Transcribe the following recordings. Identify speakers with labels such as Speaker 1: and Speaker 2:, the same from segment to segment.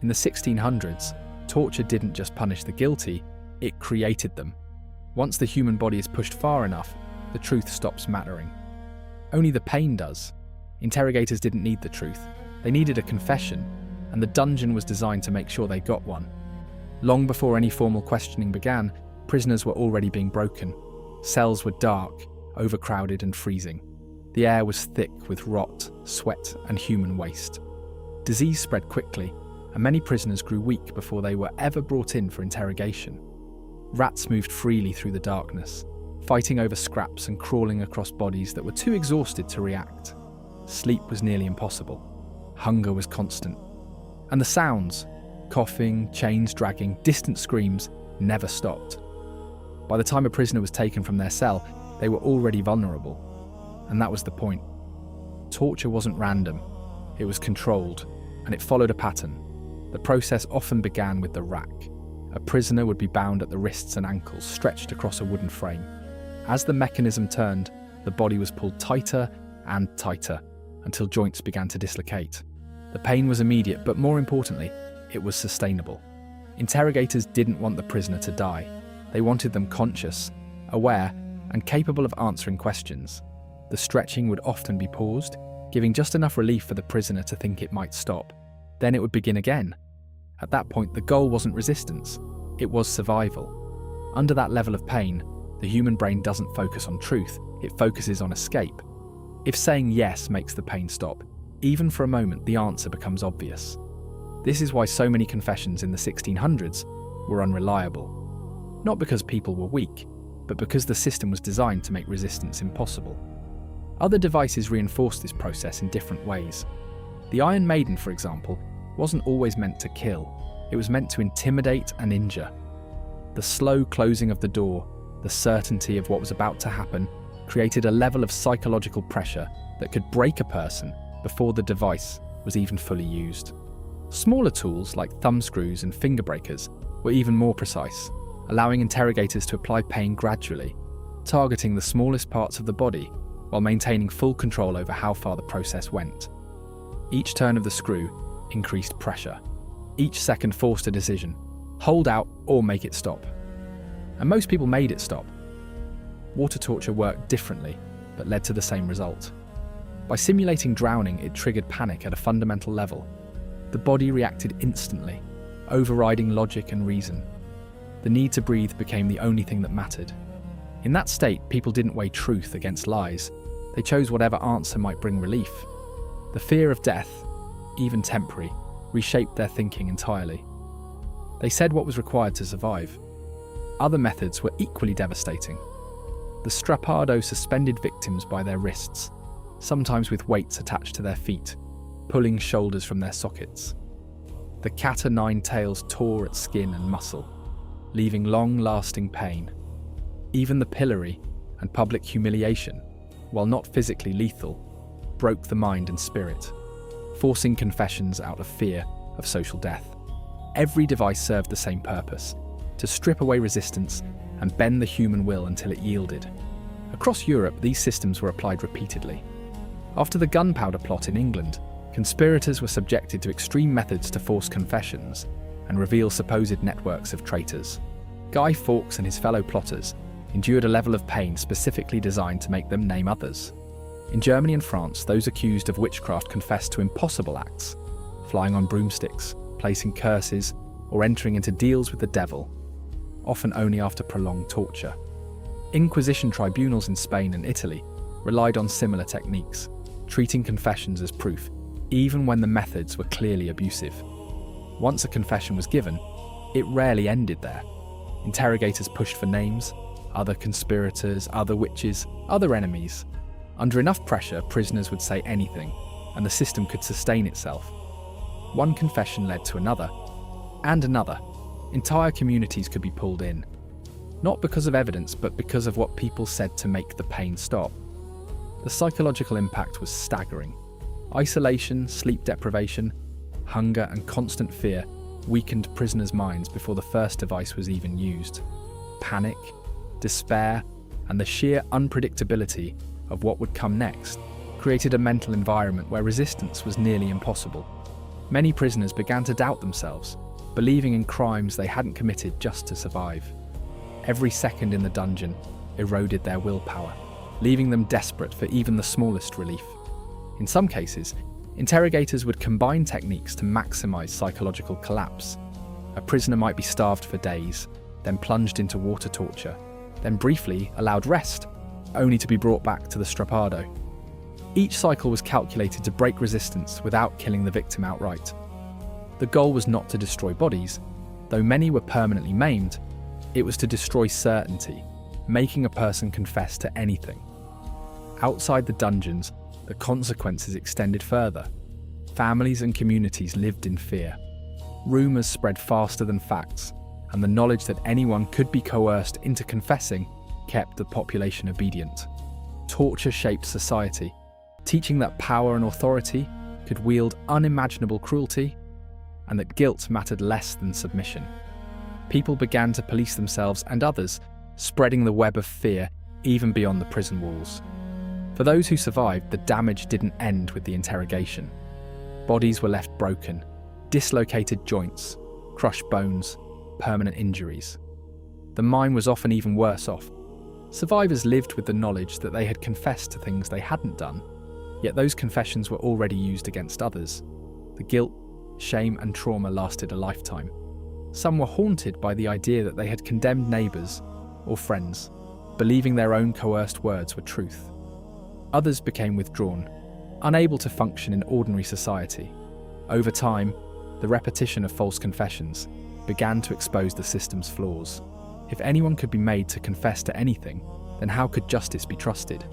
Speaker 1: In the 1600s, torture didn't just punish the guilty, it created them. Once the human body is pushed far enough, the truth stops mattering. Only the pain does. Interrogators didn't need the truth. They needed a confession, and the dungeon was designed to make sure they got one. Long before any formal questioning began, prisoners were already being broken. Cells were dark, overcrowded and freezing. The air was thick with rot, sweat and human waste. Disease spread quickly, and many prisoners grew weak before they were ever brought in for interrogation. Rats moved freely through the darkness, fighting over scraps and crawling across bodies that were too exhausted to react. Sleep was nearly impossible. Hunger was constant. And the sounds, coughing, chains dragging, distant screams, never stopped. By the time a prisoner was taken from their cell, they were already vulnerable. And that was the point. Torture wasn't random. It was controlled, and it followed a pattern. The process often began with the rack. A prisoner would be bound at the wrists and ankles, stretched across a wooden frame. As the mechanism turned, the body was pulled tighter and tighter until joints began to dislocate. The pain was immediate, but more importantly, it was sustainable. Interrogators didn't want the prisoner to die. They wanted them conscious, aware, and capable of answering questions. The stretching would often be paused, giving just enough relief for the prisoner to think it might stop. Then it would begin again. At that point, the goal wasn't resistance, it was survival. Under that level of pain, the human brain doesn't focus on truth, it focuses on escape. If saying yes makes the pain stop, even for a moment, the answer becomes obvious. This is why so many confessions in the 1600s were unreliable. Not because people were weak, but because the system was designed to make resistance impossible. Other devices reinforced this process in different ways. The Iron Maiden, for example, wasn't always meant to kill. It was meant to intimidate and injure. The slow closing of the door, the certainty of what was about to happen, created a level of psychological pressure that could break a person before the device was even fully used. Smaller tools like thumbscrews and finger breakers were even more precise, allowing interrogators to apply pain gradually, targeting the smallest parts of the body while maintaining full control over how far the process went. Each turn of the screw increased pressure. Each second forced a decision: hold out or make it stop. And most people made it stop. Water torture worked differently, but led to the same result. By simulating drowning, it triggered panic at a fundamental level. The body reacted instantly, overriding logic and reason. The need to breathe became the only thing that mattered. In that state, people didn't weigh truth against lies. They chose whatever answer might bring relief. The fear of death, even temporary, reshaped their thinking entirely. They said what was required to survive. Other methods were equally devastating. The strappado suspended victims by their wrists, sometimes with weights attached to their feet, pulling shoulders from their sockets. The cat-o'-nine tails tore at skin and muscle, leaving long-lasting pain. Even the pillory and public humiliation, while not physically lethal, broke the mind and spirit, forcing confessions out of fear of social death. Every device served the same purpose: to strip away resistance and bend the human will until it yielded. Across Europe, these systems were applied repeatedly. After the gunpowder plot in England, conspirators were subjected to extreme methods to force confessions and reveal supposed networks of traitors. Guy Fawkes and his fellow plotters endured a level of pain specifically designed to make them name others. In Germany and France, those accused of witchcraft confessed to impossible acts: flying on broomsticks, placing curses, or entering into deals with the devil, often only after prolonged torture. Inquisition tribunals in Spain and Italy relied on similar techniques, treating confessions as proof, even when the methods were clearly abusive. Once a confession was given, it rarely ended there. Interrogators pushed for names, other conspirators, other witches, other enemies. Under enough pressure, prisoners would say anything, and the system could sustain itself. One confession led to another, and another. Entire communities could be pulled in, not because of evidence, but because of what people said to make the pain stop. The psychological impact was staggering. Isolation, sleep deprivation, hunger, and constant fear weakened prisoners' minds before the first device was even used. Panic, despair, and the sheer unpredictability of what would come next created a mental environment where resistance was nearly impossible. Many prisoners began to doubt themselves, believing in crimes they hadn't committed just to survive. Every second in the dungeon eroded their willpower, leaving them desperate for even the smallest relief. In some cases, interrogators would combine techniques to maximize psychological collapse. A prisoner might be starved for days, then plunged into water torture, then briefly allowed rest, only to be brought back to the strappado. Each cycle was calculated to break resistance without killing the victim outright. The goal was not to destroy bodies, though many were permanently maimed. It was to destroy certainty, making a person confess to anything. Outside the dungeons, the consequences extended further. Families and communities lived in fear. Rumours spread faster than facts, and the knowledge that anyone could be coerced into confessing kept the population obedient. Torture shaped society, teaching that power and authority could wield unimaginable cruelty, and that guilt mattered less than submission. People began to police themselves and others, spreading the web of fear even beyond the prison walls. For those who survived, the damage didn't end with the interrogation. Bodies were left broken, dislocated joints, crushed bones, permanent injuries. The mind was often even worse off. Survivors lived with the knowledge that they had confessed to things they hadn't done, yet those confessions were already used against others. The guilt, shame, and trauma lasted a lifetime. Some were haunted by the idea that they had condemned neighbours or friends, believing their own coerced words were truth. Others became withdrawn, unable to function in ordinary society. Over time, the repetition of false confessions began to expose the system's flaws. If anyone could be made to confess to anything, then how could justice be trusted?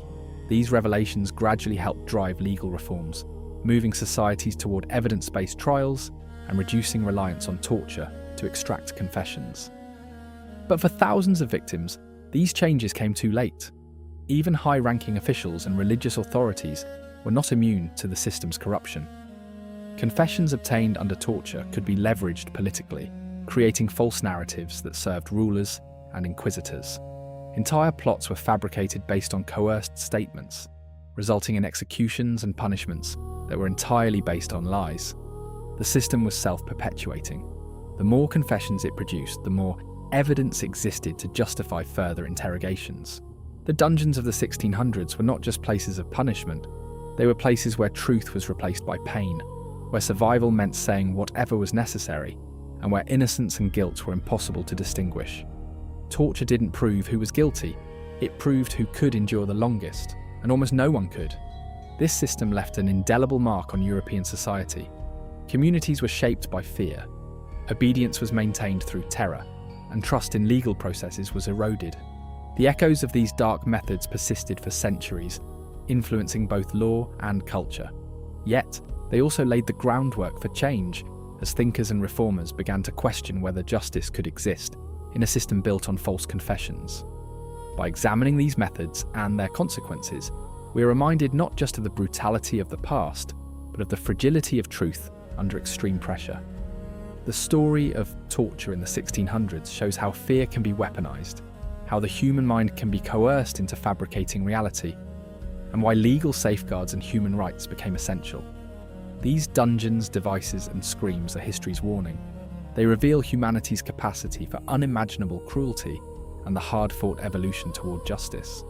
Speaker 1: These revelations gradually helped drive legal reforms, moving societies toward evidence-based trials and reducing reliance on torture to extract confessions. But for thousands of victims, these changes came too late. Even high-ranking officials and religious authorities were not immune to the system's corruption. Confessions obtained under torture could be leveraged politically, creating false narratives that served rulers and inquisitors. Entire plots were fabricated based on coerced statements, resulting in executions and punishments that were entirely based on lies. The system was self-perpetuating. The more confessions it produced, the more evidence existed to justify further interrogations. The dungeons of the 1600s were not just places of punishment, they were places where truth was replaced by pain, where survival meant saying whatever was necessary, and where innocence and guilt were impossible to distinguish. Torture didn't prove who was guilty, it proved who could endure the longest, and almost no one could. This system left an indelible mark on European society. Communities were shaped by fear. Obedience was maintained through terror, and trust in legal processes was eroded. The echoes of these dark methods persisted for centuries, influencing both law and culture. Yet, they also laid the groundwork for change, as thinkers and reformers began to question whether justice could exist in a system built on false confessions. By examining these methods and their consequences, we are reminded not just of the brutality of the past, but of the fragility of truth under extreme pressure. The story of torture in the 1600s shows how fear can be weaponized, how the human mind can be coerced into fabricating reality, and why legal safeguards and human rights became essential. These dungeons, devices, and screams are history's warning. They reveal humanity's capacity for unimaginable cruelty and the hard-fought evolution toward justice.